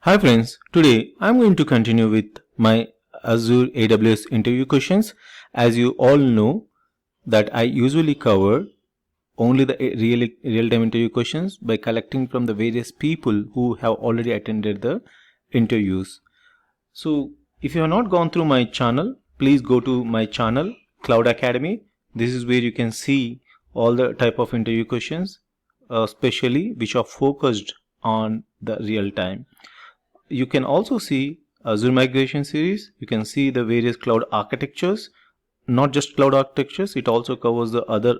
Hi friends, today I'm going to continue with my Azure AWS interview questions. As you all know that I usually cover only the real-time interview questions by collecting from the various people who have already attended the interviews. So if you have not gone through my channel, please go to my channel Cloud Academy. This is where you can see all the type of interview questions, especially which are focused on the real time. You can also see Azure migration series. You can see the various cloud architectures, not just cloud architectures, it also covers the other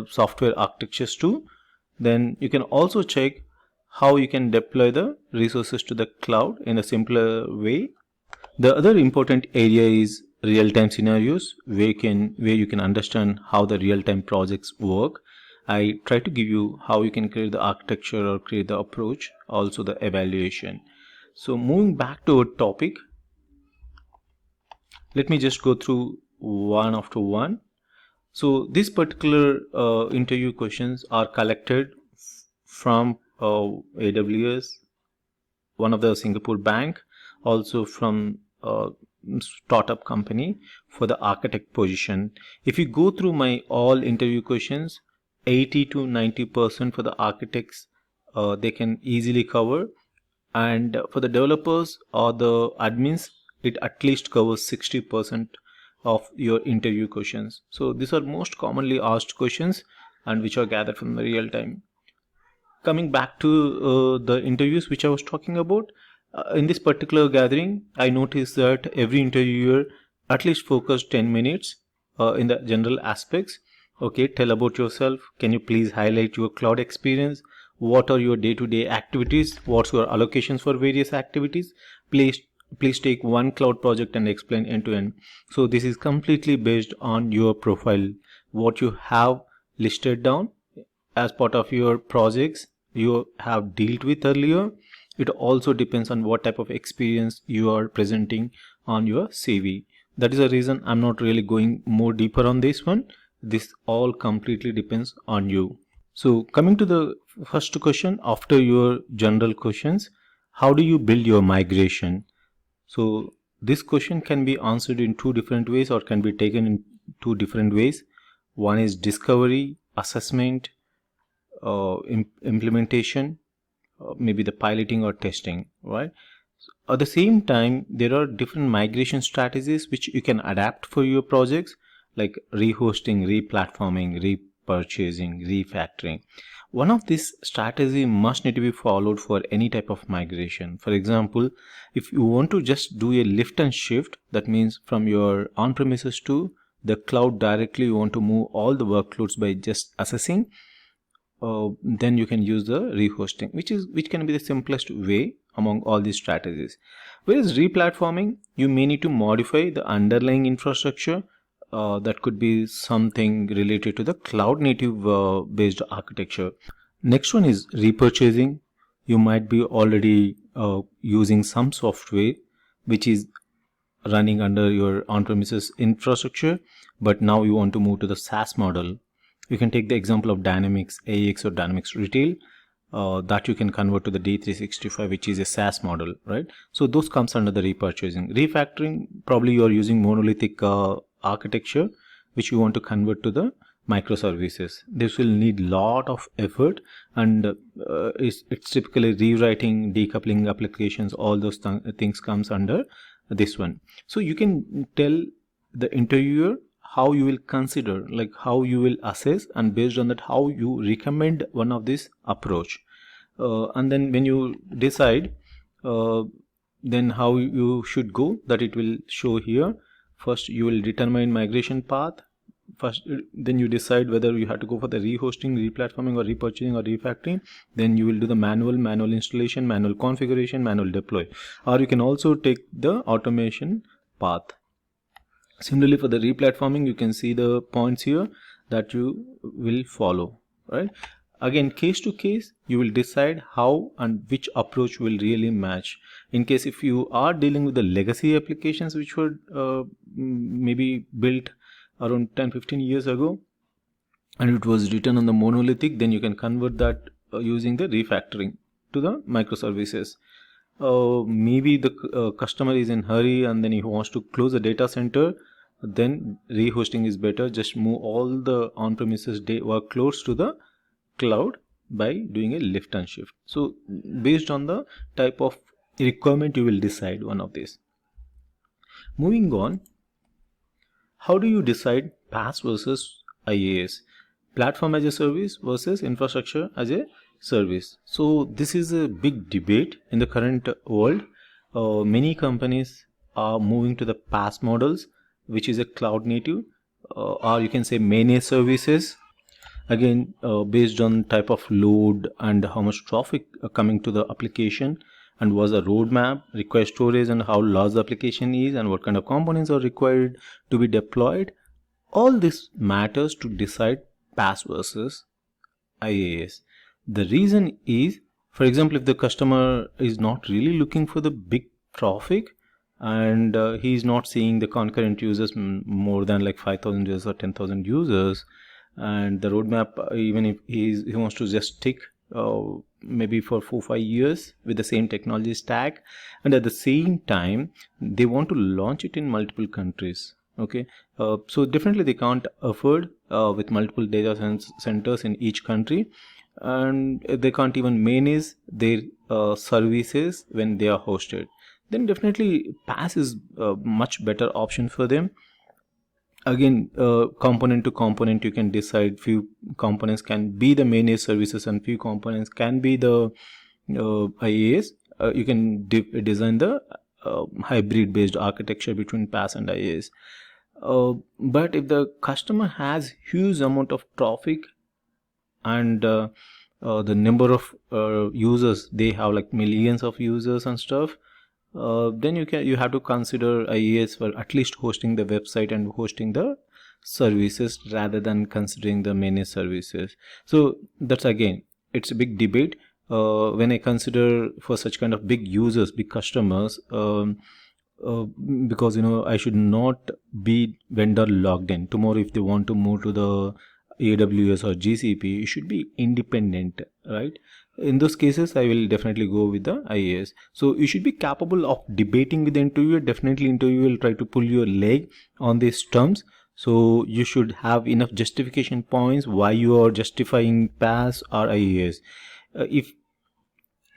software architectures too. Then you can also check how you can deploy the resources to the cloud in a simpler way. The other important area is real-time scenarios where you can understand how the real-time projects work. I try to give you how you can create the architecture or create the approach, also the evaluation. So moving back to our topic, let me just go through one after one. So these particular interview questions are collected from AWS, one of the Singapore bank, also from startup company for the architect position. If you go through my all interview questions, 80 to 90% for the architects they can easily cover, and for the developers or the admins it at least covers 60% of your interview questions. So these are most commonly asked questions and which are gathered from the real time. Coming back to the interviews which I was talking about, in this particular gathering I noticed that every interviewer at least focused 10 minutes in the general aspects. Okay, tell about yourself, can you please highlight your cloud experience, what are your day-to-day activities, what's your allocations for various activities, please take one cloud project and explain end to end. So this is completely based on your profile, what you have listed down as part of your projects you have dealt with earlier. It also depends on what type of experience you are presenting on your CV. That is the reason I'm not really going more deeper on this one. This all completely depends on you. So coming to the first question, after your general questions, how do you build your migration? So this question can be answered in two different ways or can be taken in two different ways. One is discovery, assessment, implementation, maybe the piloting or testing, right? At the same time, there are different migration strategies which you can adapt for your projects, like rehosting, replatforming, repurchasing, refactoring. One of these strategy must need to be followed for any type of migration. For example, if you want to just do a lift and shift, that means from your on-premises to the cloud directly, you want to move all the workloads by just assessing, then you can use the rehosting, which can be the simplest way among all these strategies. Whereas replatforming, you may need to modify the underlying infrastructure. That could be something related to the cloud native based architecture. Next one is repurchasing. You might be already using some software which is running under your on-premises infrastructure, but now you want to move to the SaaS model. You can take the example of Dynamics AX or Dynamics Retail, that you can convert to the D365, which is a SaaS model, right? So those comes under the repurchasing. Refactoring, probably you are using monolithic architecture which you want to convert to the microservices. This will need lot of effort, and it's typically rewriting, decoupling applications, all those things comes under this one. So you can tell the interviewer how you will consider, like how you will assess, and based on that how you recommend one of this approach, and then when you decide, then how you should go, that it will show here. First you will determine migration path first, then you decide whether you have to go for the rehosting, replatforming, or repurchasing, or refactoring. Then you will do the manual installation, manual configuration, manual deploy, or you can also take the automation path. Similarly, for the replatforming, you can see the points here that you will follow, right? Again, case to case, you will decide how and which approach will really match. In case if you are dealing with the legacy applications which were maybe built around 10-15 years ago and it was written on the monolithic, then you can convert that using the refactoring to the microservices. maybe the customer is in hurry and then he wants to close the data center, then rehosting is better. Just move all the on-premises workloads to the cloud by doing a lift and shift. So based on the type of requirement, you will decide one of these. Moving on, how do you decide PaaS versus IaaS? Platform as a service versus infrastructure as a service. So this is a big debate in the current world. Many companies are moving to the PaaS models, which is a cloud native, or you can say managed services. Again, based on type of load and how much traffic coming to the application, and what's the roadmap, require storage, and how large the application is, and what kind of components are required to be deployed. All this matters to decide PaaS versus IaaS. The reason is, for example, if the customer is not really looking for the big traffic, and he is not seeing the concurrent users more than like 5,000 users or 10,000 users, and the roadmap, even if he wants to just stick maybe for 4-5 years with the same technology stack, and at the same time they want to launch it in multiple countries. Okay, so definitely they can't afford with multiple data centers in each country, and they can't even manage their services when they are hosted. Then definitely PaaS is a much better option for them. Again, component to component, you can decide few components can be the managed services and few components can be the IaaS. You can design the hybrid based architecture between PaaS and IaaS. But if the customer has huge amount of traffic and the number of users, they have like millions of users and stuff, then you have to consider IaaS for at least hosting the website and hosting the services rather than considering the managed services. So that's, again, it's a big debate. When I consider for such kind of big users, big customers, because I should not be vendor logged in. Tomorrow if they want to move to the AWS or GCP, you should be independent, right? In those cases, I will definitely go with the IaaS. So you should be capable of debating with the interviewer. Definitely interviewer will try to pull your leg on these terms. So you should have enough justification points why you are justifying PaaS or IaaS. If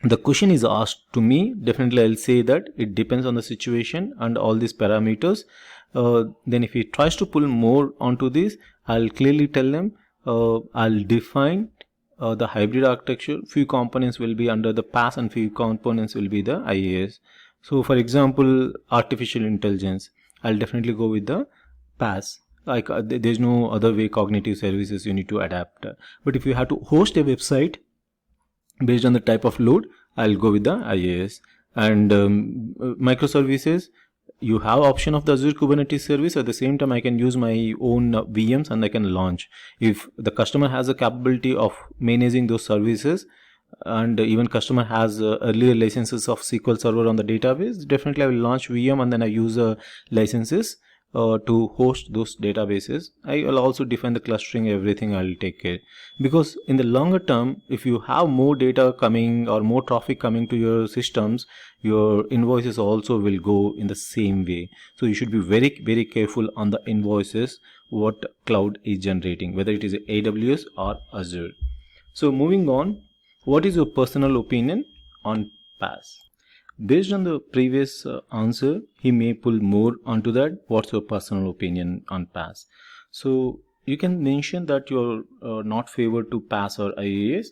the question is asked to me, definitely I'll say that it depends on the situation and all these parameters. Then if he tries to pull more onto this, I'll clearly tell them, I'll define the hybrid architecture. Few components will be under the PaaS and few components will be the IaaS. So for example, artificial intelligence, I'll definitely go with the PaaS. Like there's no other way. Cognitive services you need to adapt. But if you have to host a website based on the type of load, I'll go with the IaaS. And microservices, you have option of the Azure Kubernetes service. At the same time, I can use my own VMs and I can launch. If the customer has a capability of managing those services, and even customer has earlier licenses of SQL Server on the database, definitely I will launch VM and then I use licenses to host those databases. I will also define the clustering, everything I'll take care, because in the longer term, if you have more data coming or more traffic coming to your systems, your invoices also will go in the same way. So you should be very, very careful on the invoices what cloud is generating, whether it is AWS or Azure. So moving on, what is your personal opinion on PaaS? Based on the previous answer, he may pull more onto that. What's your personal opinion on PaaS? So you can mention that you're not favored to PaaS or IaaS.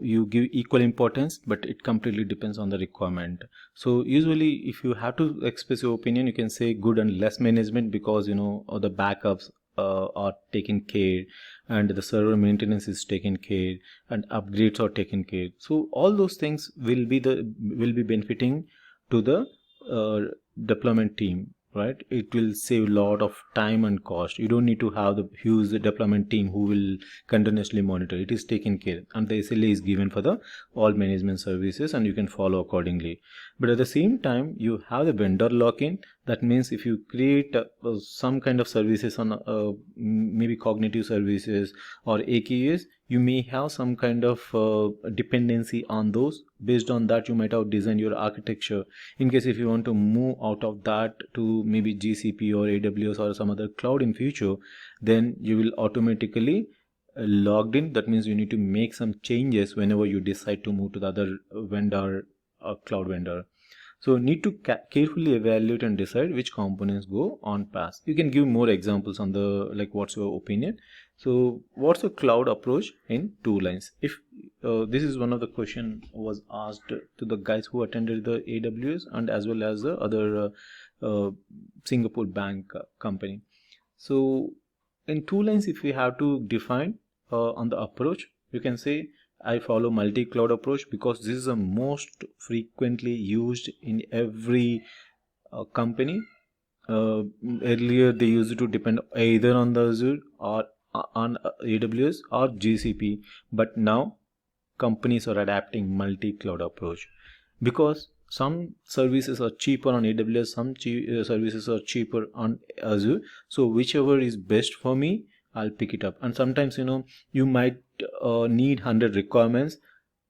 You give equal importance, but it completely depends on the requirement. So usually if you have to express your opinion, you can say good and less management, because all the backups are taken care, and the server maintenance is taken care, and upgrades are taken care. So all those things will be benefiting to the deployment team, right? It will save a lot of time and cost. You don't need to have the huge deployment team who will continuously monitor. It is taken care, and the SLA is given for the all management services, and you can follow accordingly. But at the same time, you have the vendor lock-in. That means if you create some kind of services on maybe cognitive services or AKUs, you may have some kind of dependency on those. Based on that, you might have designed your architecture. In case if you want to move out of that to maybe GCP or AWS or some other cloud in future, then you will automatically logged in. That means you need to make some changes whenever you decide to move to the other vendor or cloud vendor. So need to carefully evaluate and decide which components go on PaaS. You can give more examples on the like what's your opinion. So what's your cloud approach in 2 lines? If this is one of the question was asked to the guys who attended the AWS and as well as the other Singapore bank company. So in 2 lines, if we have to define on the approach, you can say I follow multi-cloud approach because this is the most frequently used in every company. Earlier they used to depend either on the Azure or on AWS or GCP, but now companies are adapting multi-cloud approach because some services are cheaper on AWS, some services are cheaper on Azure. So whichever is best for me, I'll pick it up. And sometimes you might need 100 requirements.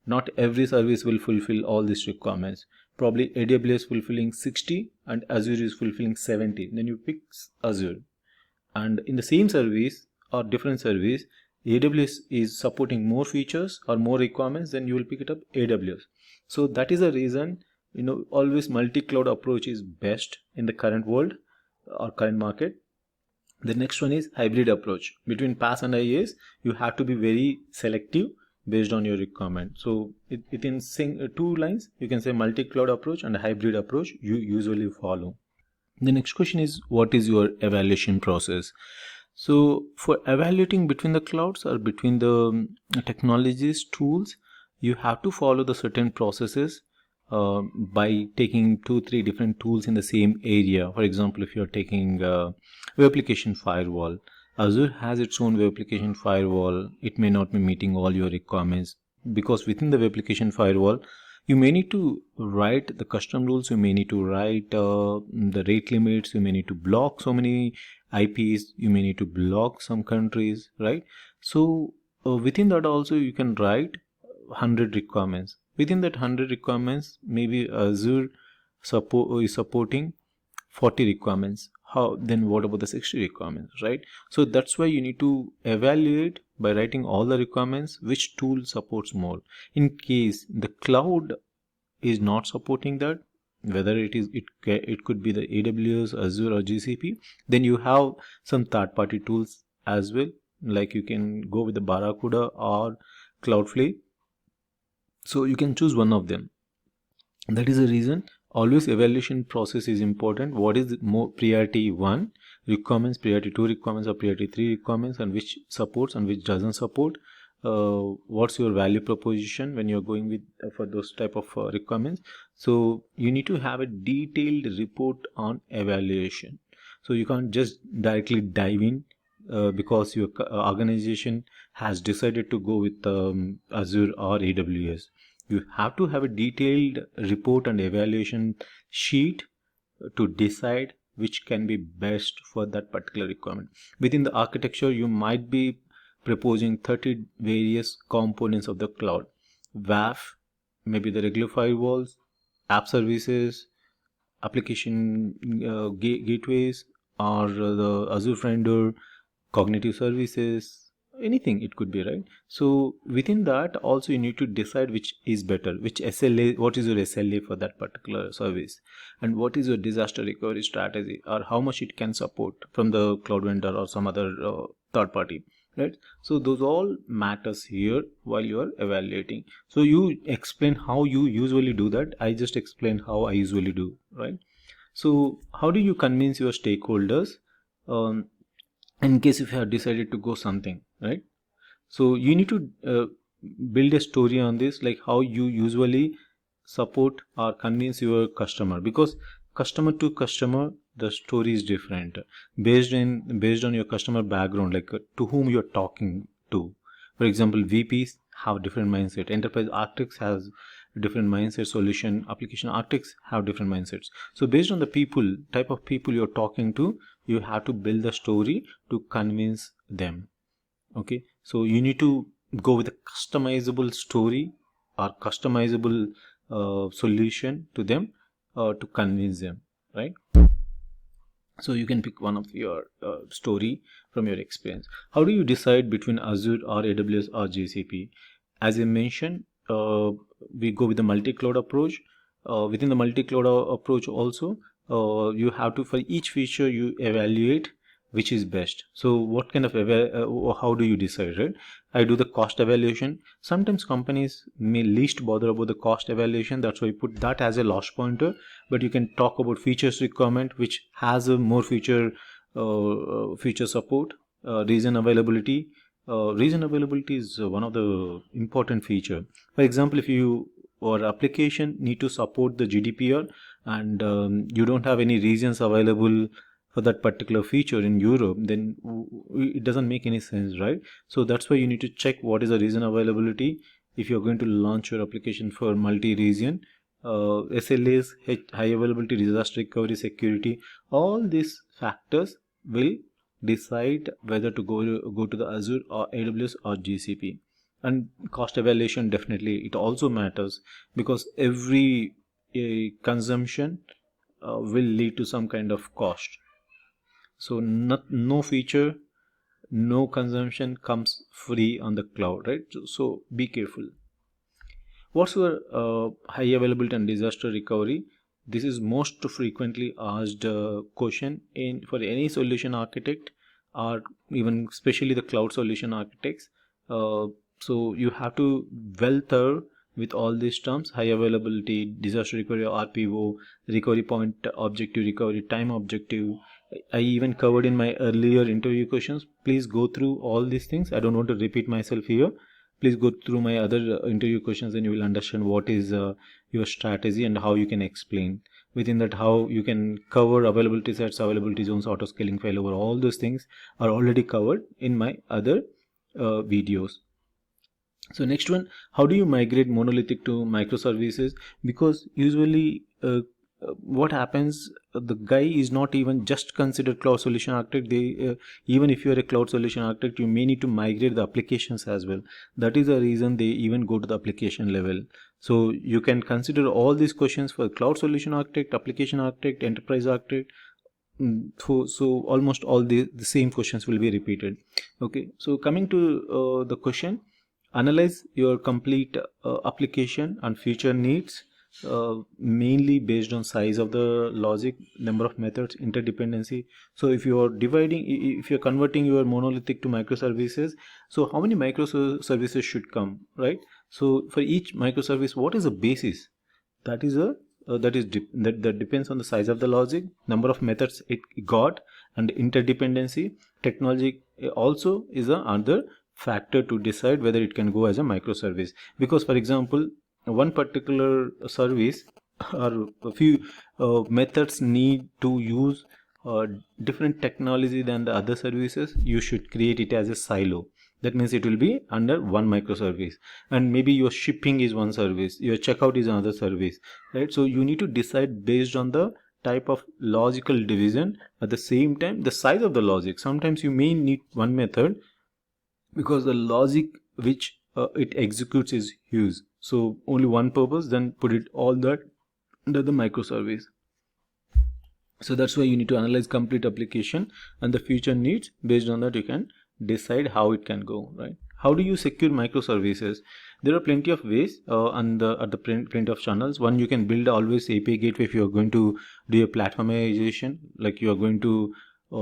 Not every service will fulfill all these requirements. Probably AWS fulfilling 60 and Azure is fulfilling 70. Then you pick Azure. And in the same service or different service, AWS is supporting more features or more requirements, then you will pick it up AWS. So that is the reason always multi-cloud approach is best in the current world or current market. The next one is hybrid approach. Between PaaS and IaaS, you have to be very selective based on your requirement. So within 2 lines, you can say multi-cloud approach and hybrid approach you usually follow. The next question is, what is your evaluation process? So for evaluating between the clouds or between the technologies, tools, you have to follow the certain processes by taking 2-3 different tools in the same area. For example, if you're taking web application firewall, Azure has its own web application firewall. It may not be meeting all your requirements because within the web application firewall, you may need to write the custom rules, you may need to write the rate limits, you may need to block so many IPs, you may need to block some countries, right? So within that also you can write 100 requirements. Within that 100 requirements, maybe Azure is supporting 40 requirements. Then what about the 60 requirements, right? So that's why you need to evaluate by writing all the requirements which tool supports more. In case the cloud is not supporting that, whether it could be the AWS, Azure or GCP, then you have some third-party tools as well, like you can go with the Barracuda or Cloudflare. So you can choose one of them. That is the reason always evaluation process is important. What is more priority 1 requirements, priority 2 requirements or priority 3 requirements, and which supports and which doesn't support. What's your value proposition when you're going with for those type of requirements. So you need to have a detailed report on evaluation. So you can't just directly dive in because your organization has decided to go with Azure or AWS. You have to have a detailed report and evaluation sheet to decide which can be best for that particular requirement. Within the architecture, you might be proposing 30 various components of the cloud. WAF, maybe the regular firewalls, app services, application gateways, or the Azure vendor, cognitive services, anything it could be, right? So within that also you need to decide which is better, which SLA, what is your SLA for that particular service, and what is your disaster recovery strategy, or how much it can support from the cloud vendor or some other third party, right? So those all matters here while you are evaluating. So you explain how you usually do that. I just explained how I usually do, right? So how do you convince your stakeholders in case if you have decided to go something, right? So you need to build a story on this, like how you usually support or convince your customer, because customer to customer the story is different based on your customer background, like to whom you're talking to. For example, VPs have different mindset, enterprise architects has different mindset. Solution application architects have different mindsets. So based on the people, type of people you're talking to, you have to build the story to convince them. Okay, so you need to go with a customizable story or customizable solution to them to convince them, right? So you can pick one of your story from your experience. How do you decide between Azure or AWS or GCP? As I mentioned, we go with the multi-cloud approach. Within the multi-cloud approach also, you have to, for each feature you evaluate which is best. So what kind of how do you decide, right? I do the cost evaluation. Sometimes companies may least bother about the cost evaluation, that's why you put that as a loss pointer. But you can talk about features requirement, which has a more feature support, region availability. Region availability is one of the important feature. For example, if you or application need to support the GDPR and you don't have any regions available for that particular feature in Europe, then it doesn't make any sense, right? So that's why you need to check what is the region availability if you're going to launch your application for multi-region. SLAs, high availability, disaster recovery, security, all these factors will decide whether to go to the Azure or AWS or GCP. And cost evaluation, definitely it also matters, because every consumption will lead to some kind of cost. So no feature, no consumption comes free on the cloud, right? So be careful. What's your high availability and disaster recovery? This is most frequently asked question for any solution architect, or even especially the cloud solution architects. So you have to well thorough with all these terms: high availability, disaster recovery, RPO, recovery point objective, recovery time objective. I even covered in my earlier interview questions. Please go through all these things. I don't want to repeat myself here. Please go through my other interview questions and you will understand what is your strategy and how you can explain. Within that, how you can cover availability sets, availability zones, auto scaling, failover. All those things are already covered in my other videos. So next one, how do you migrate monolithic to microservices? Because usually what happens, the guy is not even just considered cloud solution architect. They even if you are a cloud solution architect, you may need to migrate the applications as well. That is the reason they even go to the application level. So you can consider all these questions for cloud solution architect, application architect, enterprise architect. So almost all the same questions will be repeated. Okay, so coming to the question, analyze your complete application and feature needs, mainly based on size of the logic, number of methods, interdependency. So if you are if you're converting your monolithic to microservices, so how many microservices should come, right? So for each microservice, what is the basis? That is that depends on the size of the logic, number of methods it got, and interdependency. Technology also is another factor to decide whether it can go as a microservice. Because for example, one particular service or a few methods need to use different technology than the other services, you should create it as a silo. That means it will be under one microservice, and maybe your shipping is one service, your checkout is another service, right? So you need to decide based on the type of logical division. At the same time, the size of the logic, sometimes you may need one method because the logic which it executes is huge, so only one purpose, then put it all that under the microservice. So that's why you need to analyze complete application and the future needs. Based on that, you can decide how it can go, right? How do you secure microservices? There are plenty of ways at the plenty of channels. One, you can build always API gateway. If you are going to do a platformization, like you are going to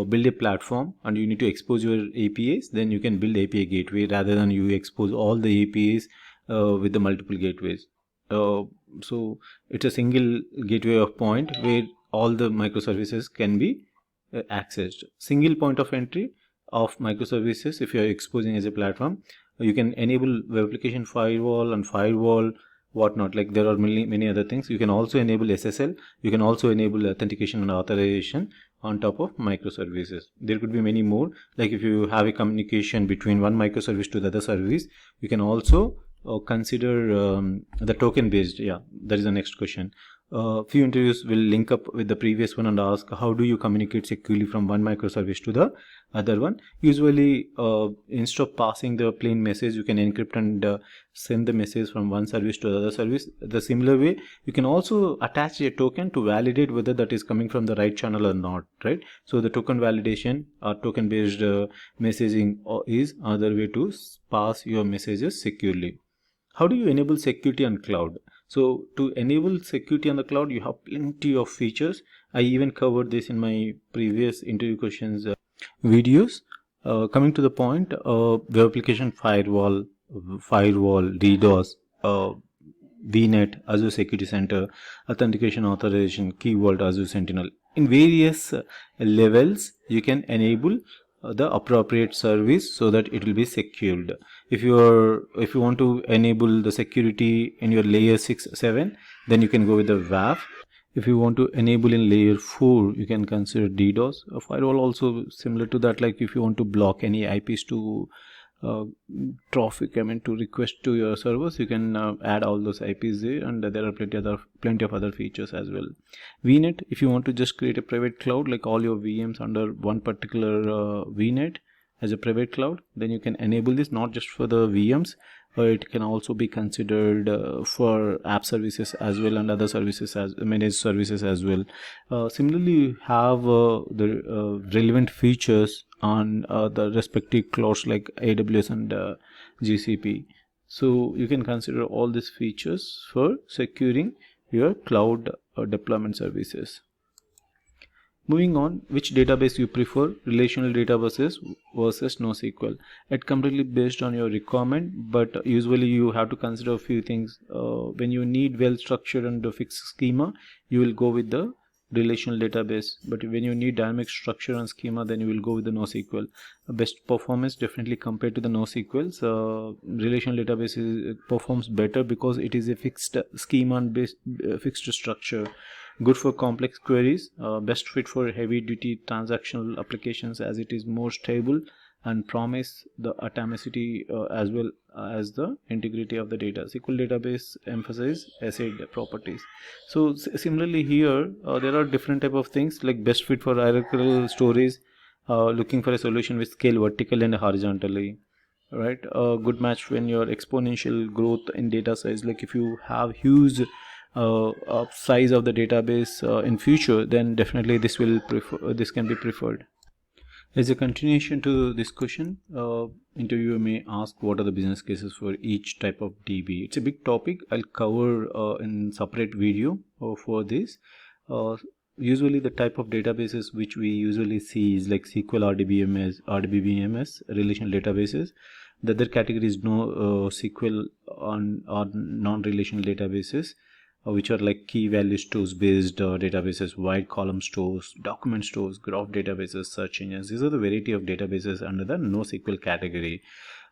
build a platform and you need to expose your APIs, then you can build API gateway rather than you expose all the APIs with the multiple gateways. So it's a single gateway of point where all the microservices can be accessed. Single point of entry of microservices. If you are exposing as a platform, you can enable web application firewall and firewall, whatnot. Like there are many other things. You can also enable SSL. You can also enable authentication and authorization on top of microservices. There could be many more. Like if you have a communication between one microservice to the other service, you can also consider the token based. Yeah, that is the next question. Few interviews will link up with the previous one and ask, how do you communicate securely from one microservice to the other one? Usually, instead of passing the plain message, you can encrypt and send the message from one service to the other service. The similar way, you can also attach a token to validate whether that is coming from the right channel or not, right? So the token validation or token based messaging is another way to pass your messages securely. How do you enable security on cloud? So to enable security on the cloud, you have plenty of features. I even covered this in my previous interview questions videos. Coming to the point, web application firewall, DDoS, VNet, Azure Security Center, authentication authorization, Key Vault, Azure Sentinel. In various levels, you can enable the appropriate service so that it will be secured. If you want to enable the security in your layer 6-7, then you can go with the WAF. If you want to enable in layer 4, you can consider DDoS. A firewall also similar to that, like if you want to block any IPs to traffic, to request to your servers, you can add all those IPs there, and there are plenty of other features as well. VNet, if you want to just create a private cloud, like all your VMs under one particular VNet as a private cloud, then you can enable this not just for the VMs, but it can also be considered for app services as well and other services as managed services as well. Similarly, you have the relevant features on the respective clouds like AWS and GCP. So you can consider all these features for securing your cloud deployment services. Moving on, which database you prefer, relational databases versus NoSQL? It completely based on your requirement, but usually you have to consider a few things. When you need well structured and a fixed schema, you will go with the relational database, but when you need dynamic structure and schema, then you will go with the NoSQL. Best performance definitely compared to the NoSQLs. Relational database performs better because it is a fixed schema and fixed structure. Good for complex queries, best fit for heavy duty transactional applications as it is more stable and promise the atomicity as well as the integrity of the data. SQL database emphasize ACID properties. So similarly here, there are different type of things like best fit for hierarchical storage, looking for a solution with scale vertically and horizontally, right? A good match when your exponential growth in data size, like if you have huge size of the database in future, then definitely this can be preferred. As a continuation to this question, interviewer may ask what are the business cases for each type of DB. It's a big topic. I'll cover in separate video for this. Usually the type of databases which we usually see is like SQL, RDBMS, relational databases. The other category is no SQL or non-relational databases, which are like key value stores based databases, wide column stores, document stores, graph databases, search engines. These are the variety of databases under the NoSQL category.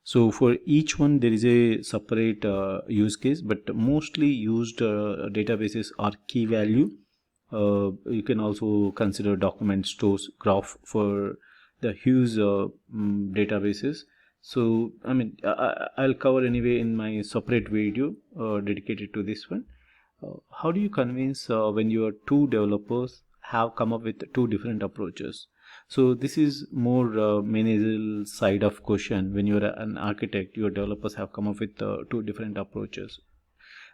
So for each one there is a separate use case, but mostly used databases are key value. You can also consider document stores, graph for the huge databases. So I'll cover anyway in my separate video dedicated to this one. How do you convince when your two developers have come up with two different approaches? So this is more managerial side of question. When you're an architect, your developers have come up with two different approaches.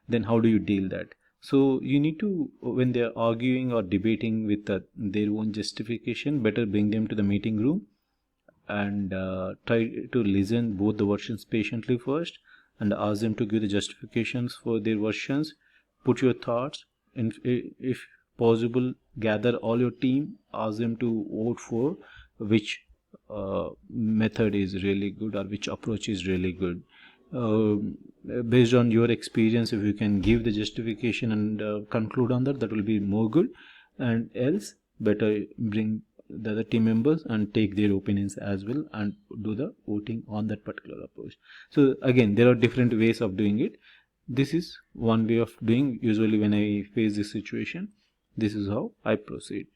Then how do you deal that? So you need to, when they're arguing or debating with their own justification, better bring them to the meeting room and try to listen both the versions patiently first and ask them to give the justifications for their versions. Put your thoughts, and if possible, gather all your team, ask them to vote for which method is really good or which approach is really good. Based on your experience, if you can give the justification and conclude on that, that will be more good. And else, better bring the other team members and take their opinions as well and do the voting on that particular approach. So again, there are different ways of doing it. This is one way of doing. Usually when I face this situation, this is how I proceed.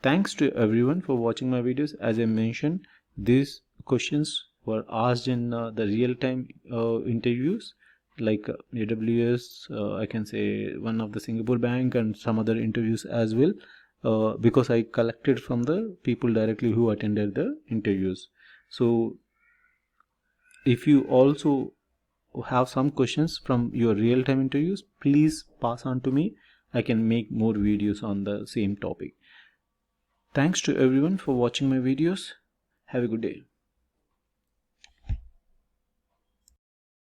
Thanks to everyone for watching my videos. As I mentioned, these questions were asked in the real-time interviews. like AWS, I can say one of the Singapore bank, and some other interviews as well, because I collected from the people directly who attended the interviews. So if you also have some questions from your real-time interviews, please pass on to me. I can make more videos on the same topic. Thanks to everyone for watching my videos. Have a good day.